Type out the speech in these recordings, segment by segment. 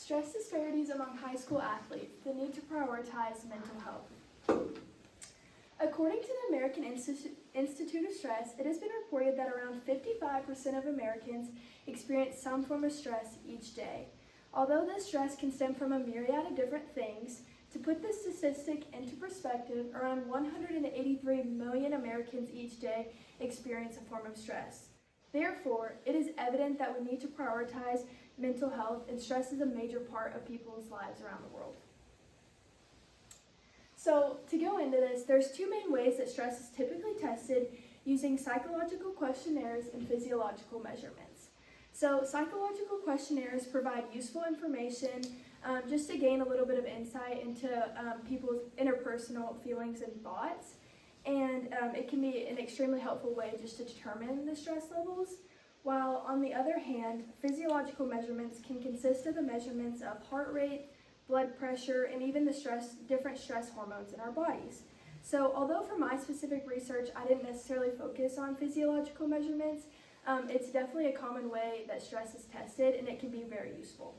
Stress disparities among high school athletes, the need to prioritize mental health. According to the American Institute of Stress, it has been reported that around 55% of Americans experience some form of stress each day. Although this stress can stem from a myriad of different things, to put this statistic into perspective, around 183 million Americans each day experience a form of stress. Therefore, it is evident that we need to prioritize mental health, and stress is a major part of people's lives around the world. So, to go into this, there's two main ways that stress is typically tested using psychological questionnaires and physiological measurements. So, psychological questionnaires provide useful information just to gain a little bit of insight into people's interpersonal feelings and thoughts. And it can be an extremely helpful way just to determine the stress levels. While on the other hand, physiological measurements can consist of the measurements of heart rate, blood pressure, and even the different stress hormones in our bodies. So although for my specific research, I didn't necessarily focus on physiological measurements, it's definitely a common way that stress is tested, and it can be very useful.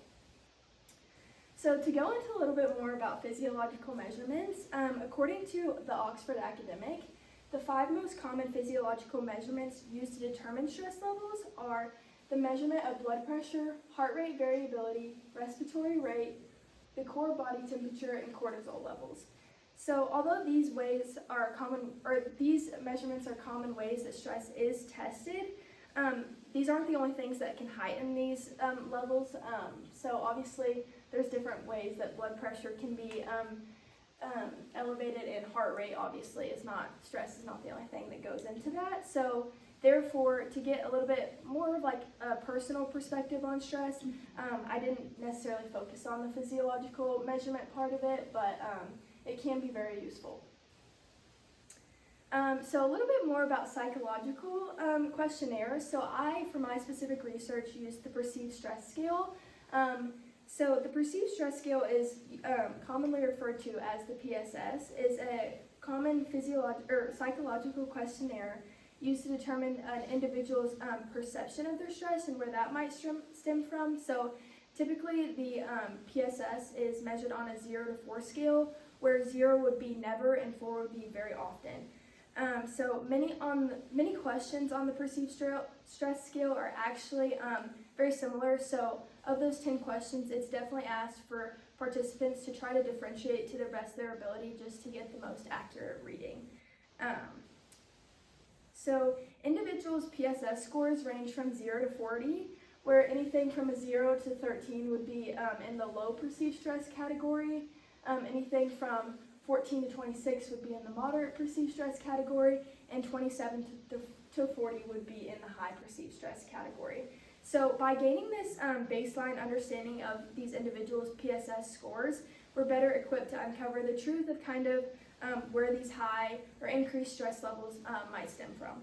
So to go into a little bit more about physiological measurements, according to the Oxford Academic, the 5 most common physiological measurements used to determine stress levels are the measurement of blood pressure, heart rate variability, respiratory rate, the core body temperature, and cortisol levels. So although these measurements are common ways that stress is tested, these aren't the only things that can heighten these levels. So obviously there's different ways that blood pressure can be elevated, and heart rate obviously stress is not the only thing that goes into that. So therefore, to get a little bit more of like a personal perspective on stress, I didn't necessarily focus on the physiological measurement part of it, but it can be very useful. So a little bit more about psychological questionnaires. So I, for my specific research, used the Perceived Stress Scale. So the Perceived Stress Scale is commonly referred to as the PSS, is a common psychological questionnaire used to determine an individual's perception of their stress and where that might stem from. So typically the PSS is measured on a 0 to 4 scale, where 0 would be never and 4 would be very often. So many questions on the Perceived Stress Scale are actually very similar. So of those 10 questions, it's definitely asked for participants to try to differentiate to the best of their ability just to get the most accurate reading. So individuals' PSS scores range from 0 to 40, where anything from a 0 to 13 would be in the low perceived stress category. Anything from 14 to 26 would be in the moderate perceived stress category, and 27 to 40 would be in the high perceived stress category. So by gaining this baseline understanding of these individuals' PSS scores, we're better equipped to uncover the truth of kind of where these high or increased stress levels might stem from.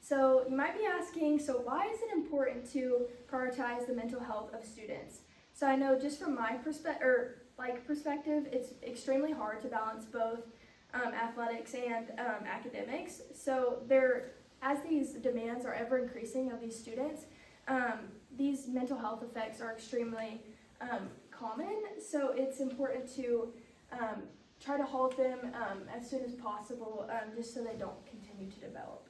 So you might be asking, so why is it important to prioritize the mental health of students? So I know just from my perspective, it's extremely hard to balance both athletics and academics. So as these demands are ever increasing of these students, these mental health effects are extremely common. So it's important to try to halt them as soon as possible, just so they don't continue to develop.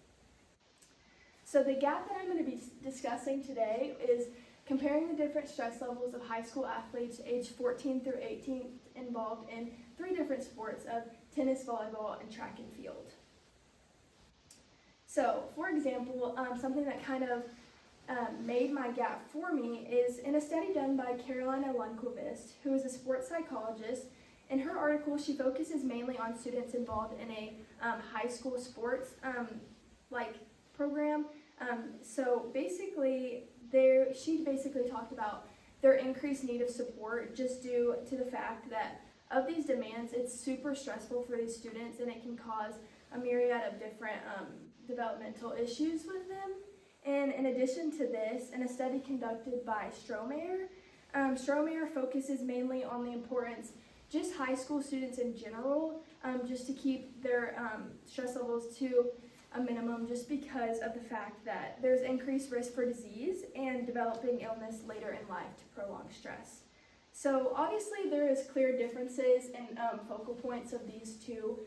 So the gap that I'm going to be discussing today is comparing the different stress levels of high school athletes aged 14 through 18 involved in 3 different sports of tennis, volleyball, and track and field. So, for example, something that kind of made my gap for me is in a study done by Carolina Lundquist, who is a sports psychologist. In her article, she focuses mainly on students involved in a high school sports program. So basically, she talked about their increased need of support just due to the fact that of these demands, it's super stressful for these students, and it can cause a myriad of different developmental issues with them. And in addition to this, in a study conducted by Strohmeyer focuses mainly on the importance just high school students in general, just to keep their stress levels to a minimum just because of the fact that there's increased risk for disease and developing illness later in life to prolong stress. So obviously there is clear differences in focal points of these two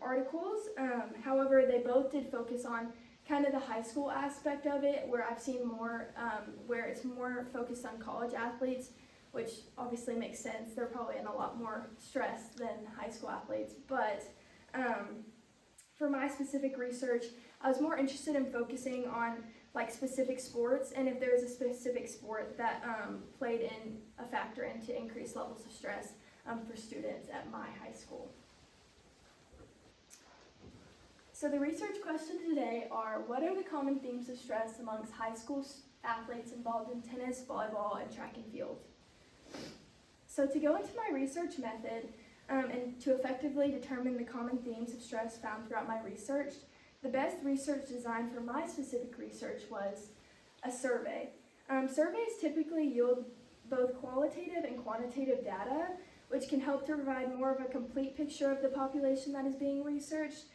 articles. However, they both did focus on kind of the high school aspect of it, where I've seen more, where it's more focused on college athletes, which obviously makes sense. They're probably in a lot more stress than high school athletes. But for my specific research, I was more interested in focusing on like specific sports, and if there was a specific sport that played in a factor into increased levels of stress for students at my high school. So the research questions today are, what are the common themes of stress amongst high school athletes involved in tennis, volleyball, and track and field? So to go into my research method and to effectively determine the common themes of stress found throughout my research, the best research design for my specific research was a survey. Surveys typically yield both qualitative and quantitative data, which can help to provide more of a complete picture of the population that is being researched.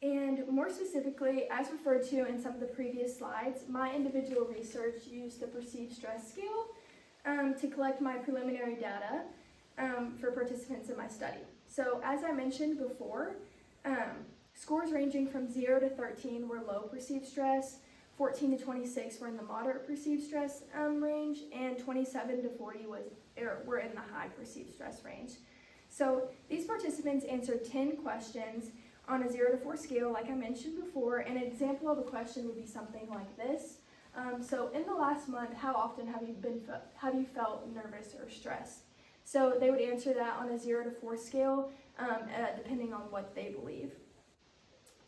And more specifically, as referred to in some of the previous slides, my individual research used the perceived stress scale to collect my preliminary data for participants in my study. So as I mentioned before, scores ranging from 0 to 13 were low perceived stress, 14 to 26 were in the moderate perceived stress range, and 27 to 40 were in the high perceived stress range. So these participants answered 10 questions on a 0 to 4 scale, like I mentioned before, and an example of a question would be something like this. So in the last month, how often have you felt nervous or stressed? So they would answer that on a 0 to 4 scale, depending on what they believe.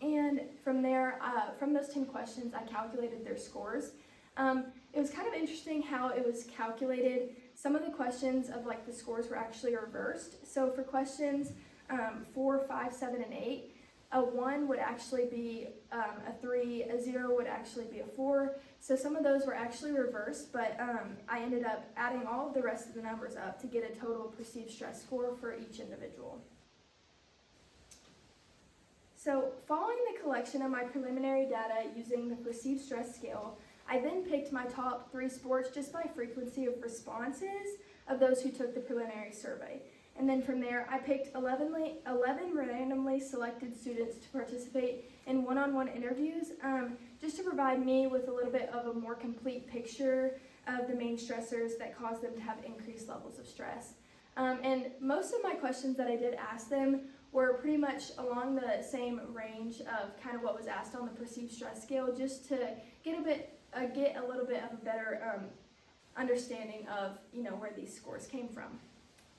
And from there, from those 10 questions, I calculated their scores. It was kind of interesting how it was calculated. Some of the questions of like the scores were actually reversed. So for questions 4, 5, 7, and 8, a 1 would actually be a 3, a 0 would actually be a 4. So some of those were actually reversed, but I ended up adding all of the rest of the numbers up to get a total perceived stress score for each individual. So following the collection of my preliminary data using the perceived stress scale, I then picked my top 3 sports just by frequency of responses of those who took the preliminary survey. And then from there, I picked 11 randomly selected students to participate in one-on-one interviews, just to provide me with a little bit of a more complete picture of the main stressors that cause them to have increased levels of stress. And most of my questions that I did ask them were pretty much along the same range of kind of what was asked on the perceived stress scale, just to get a little bit of a better understanding of where these scores came from.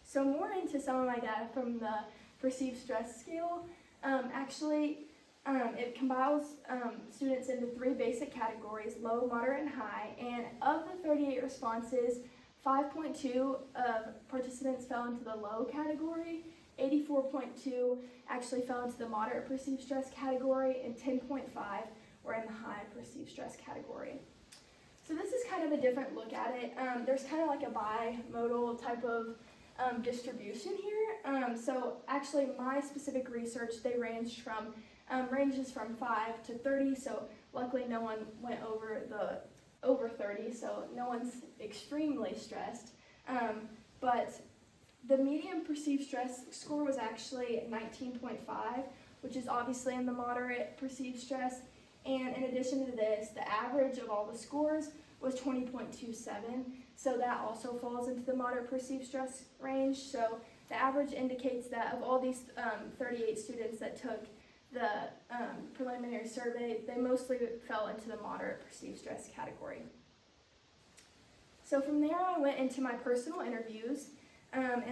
So more into some of my data from the perceived stress scale, it compiles students into 3 basic categories, low, moderate, and high, and of the 38 responses, 5.2 of participants fell into the low category, 84.2 actually fell into the moderate perceived stress category, and 10.5 were in the high perceived stress category. So this is kind of a different look at it. There's kind of like a bimodal type of distribution here. So actually my specific research, they ranges from 5 to 30, so luckily no one went over 30, so no one's extremely stressed. But the median perceived stress score was actually 19.5, which is obviously in the moderate perceived stress. And in addition to this, the average of all the scores was 20.27. So that also falls into the moderate perceived stress range. So the average indicates that of all these 38 students that took the preliminary survey, they mostly fell into the moderate perceived stress category. So from there, I went into my personal interviews, and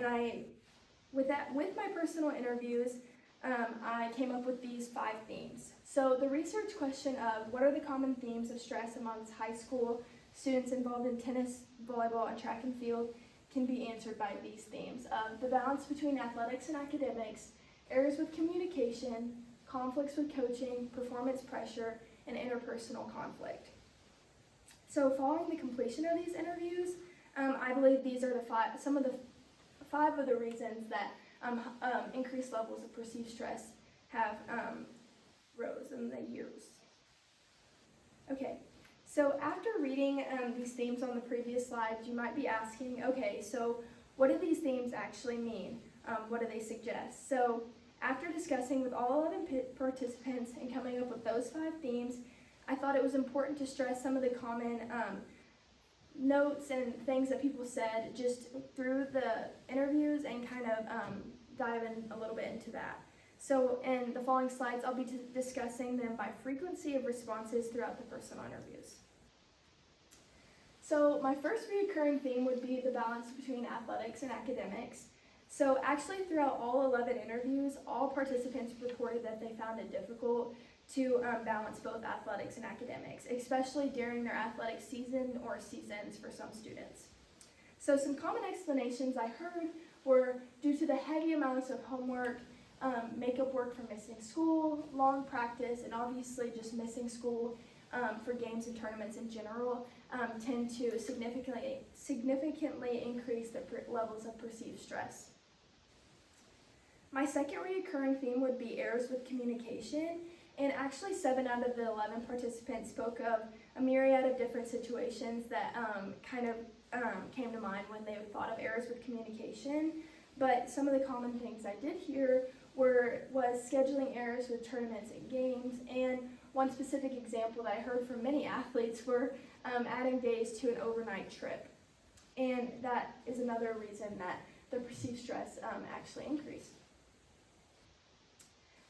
with my personal interviews, I came up with these 5 themes. So the research question of what are the common themes of stress amongst high school students involved in tennis, volleyball, and track and field can be answered by these themes of the balance between athletics and academics, errors with communication, conflicts with coaching, performance pressure, and interpersonal conflict. So following the completion of these interviews, I believe these are some of the 5 of the reasons that increased levels of perceived stress have rows and the years. Okay, so after reading these themes on the previous slides, you might be asking, okay, so what do these themes actually mean? What do they suggest? So after discussing with all 11 participants and coming up with those 5 themes, I thought it was important to stress some of the common notes and things that people said just through the interviews and kind of dive in a little bit into that. So in the following slides, I'll be discussing them by frequency of responses throughout the personal interviews. So my first recurring theme would be the balance between athletics and academics. So actually throughout all 11 interviews, all participants reported that they found it difficult to balance both athletics and academics, especially during their athletic season or seasons for some students. So some common explanations I heard were due to the heavy amounts of homework, makeup work for missing school, long practice, and obviously just missing school for games and tournaments in general tend to significantly increase the levels of perceived stress. My second recurring theme would be errors with communication, and actually 7 out of the 11 participants spoke of a myriad of different situations that came to mind when they thought of errors with communication. But some of the common things I did hear was scheduling errors with tournaments and games, and one specific example that I heard from many athletes were adding days to an overnight trip. And that is another reason that the perceived stress actually increased.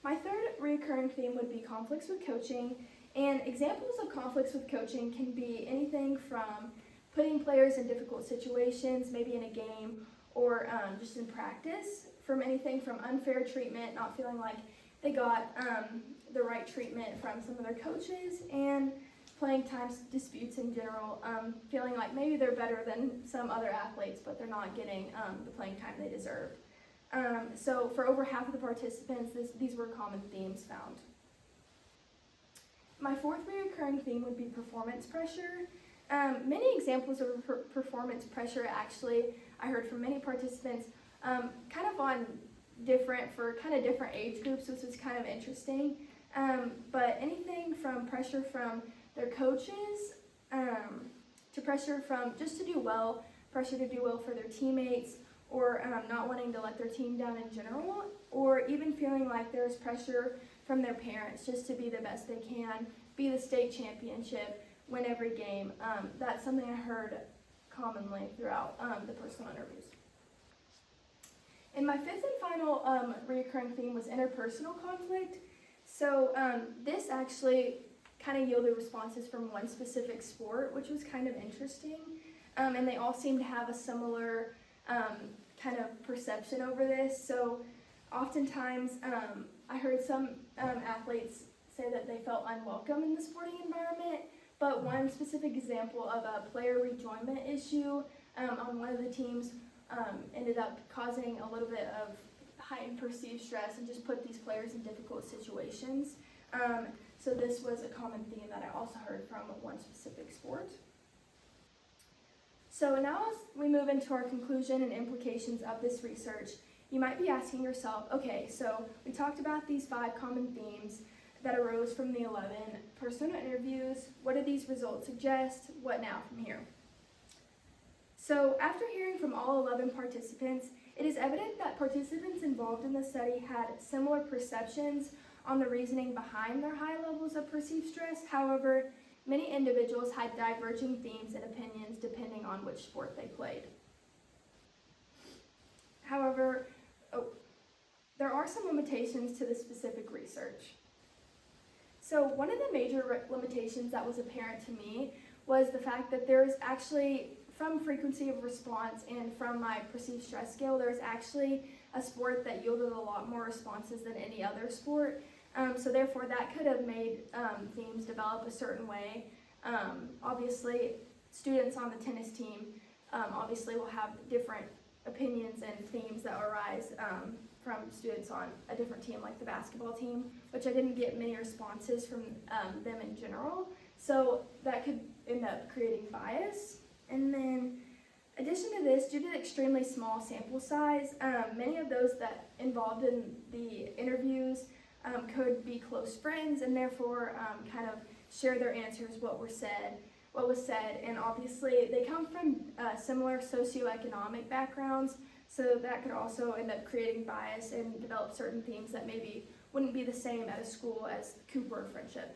My third recurring theme would be conflicts with coaching, and examples of conflicts with coaching can be anything from putting players in difficult situations, maybe in a game, or just in practice, from anything from unfair treatment, not feeling like they got the right treatment from some of their coaches, and playing time disputes in general, feeling like maybe they're better than some other athletes, but they're not getting the playing time they deserve. So for over half of the participants, these were common themes found. My fourth recurring theme would be performance pressure. Many examples of performance pressure actually I heard from many participants kind of on different age groups, which was kind of interesting. But anything from pressure from their coaches to pressure from just to do well, pressure to do well for their teammates, or not wanting to let their team down in general, or even feeling like there's pressure from their parents just to be the best they can, be the state championship, win every game. That's something I heard commonly throughout the personal interviews. And my fifth and final recurring theme was interpersonal conflict. So this actually kind of yielded responses from one specific sport, which was kind of interesting. And they all seemed to have a similar kind of perception over this. So oftentimes I heard some athletes say that they felt unwelcome in the sporting environment, but one specific example of a player rejoinment issue on one of the teams ended up causing a little bit of heightened perceived stress and just put these players in difficult situations. So this was a common theme that I also heard from one specific sport. So now as we move into our conclusion and implications of this research, you might be asking yourself, okay, so we talked about these 5 common themes that arose from the 11 personal interviews. What do these results suggest? What now from here? So after hearing from all 11 participants, it is evident that participants involved in the study had similar perceptions on the reasoning behind their high levels of perceived stress. However, many individuals had diverging themes and opinions depending on which sport they played. However, there are some limitations to the specific research. So one of the major limitations that was apparent to me was the fact that there's actually, from frequency of response and from my perceived stress scale, there's actually a sport that yielded a lot more responses than any other sport. So therefore that could have made themes develop a certain way. Obviously, students on the tennis team obviously will have different opinions and themes that arise from students on a different team like the basketball team, which I didn't get many responses from them in general. So that could end up creating bias. And then addition to this, due to the extremely small sample size, many of those that involved in the interviews could be close friends and therefore kind of share their answers, what was said, and obviously they come from similar socioeconomic backgrounds, so that could also end up creating bias and develop certain themes that maybe wouldn't be the same at a school as Cooper friendship.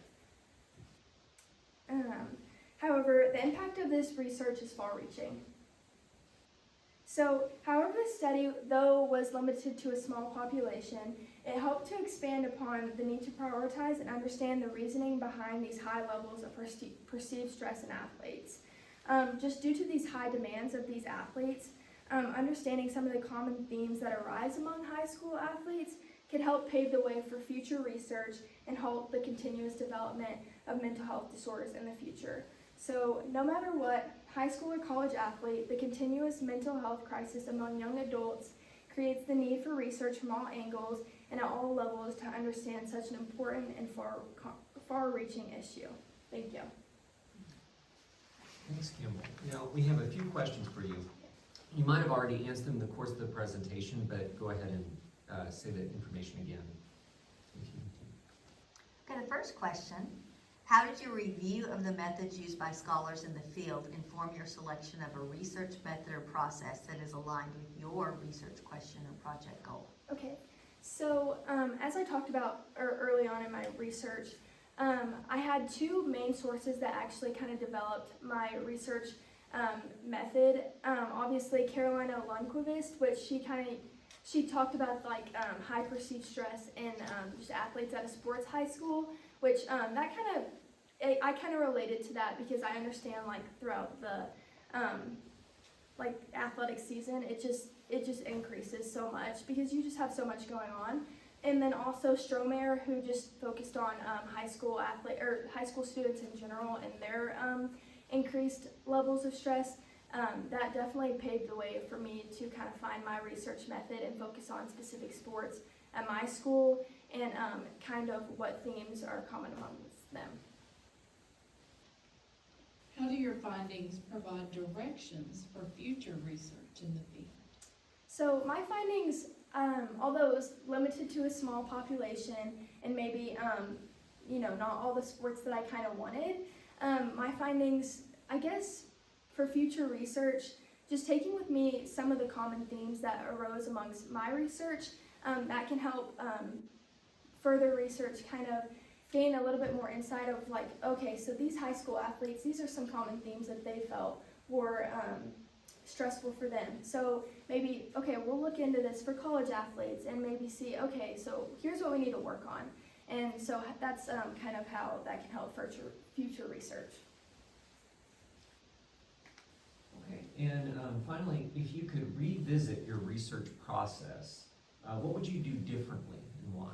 However, the impact of this research is far-reaching. So, however, the study, though was limited to a small population, it helped to expand upon the need to prioritize and understand the reasoning behind these high levels of perceived stress in athletes. Just due to these high demands of these athletes, understanding some of the common themes that arise among high school athletes could help pave the way for future research and help the continuous development of mental health disorders in the future. So no matter what, high school or college athlete, the continuous mental health crisis among young adults creates the need for research from all angles and at all levels to understand such an important and far-reaching issue. Thank you. Thanks, Campbell. Now, we have a few questions for you. You might have already answered them in the course of the presentation, but go ahead and say that information again. Okay, the first question, how did your review of the methods used by scholars in the field inform your selection of a research method or process that is aligned with your research question or project goal? Okay, so as I talked about early on in my research, I had two main sources that actually kind of developed my research method. Obviously, Carolina Lundquist, which she talked about like high perceived stress in just athletes at a sports high school, which I kind of related to that because I understand like throughout the like athletic season, it just increases so much because you just have so much going on. And then also Strohmeyer, who just focused on high school students in general and their increased levels of stress. That definitely paved the way for me to kind of find my research method and focus on specific sports at my school and kind of what themes are common amongst them. How do your findings provide directions for future research in the field? So my findings, although it was limited to a small population and maybe not all the sports that I kind of wanted, my findings, I guess, for future research, just taking with me some of the common themes that arose amongst my research, that can help further research kind of gain a little bit more insight of like, okay, so these high school athletes, these are some common themes that they felt were stressful for them. So maybe, okay, we'll look into this for college athletes and maybe see, okay, so here's what we need to work on. And so that's kind of how that can help for future research. Okay, and finally, if you could revisit your research process, what would you do differently and why?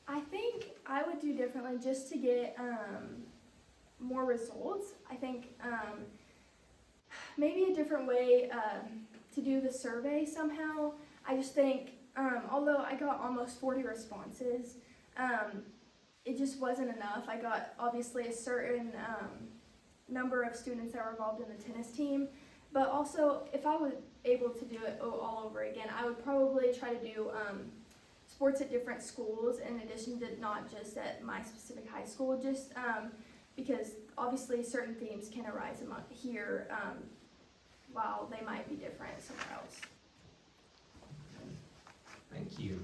I think I would do differently just to get more results. I think maybe a different way to do the survey somehow. I just think, although I got almost 40 responses, it just wasn't enough. I got obviously a certain number of students that were involved in the tennis team, but also if I was able to do it all over again, I would probably try to do sports at different schools in addition to not just at my specific high school, just because obviously certain themes can arise here while they might be different somewhere else. Thank you.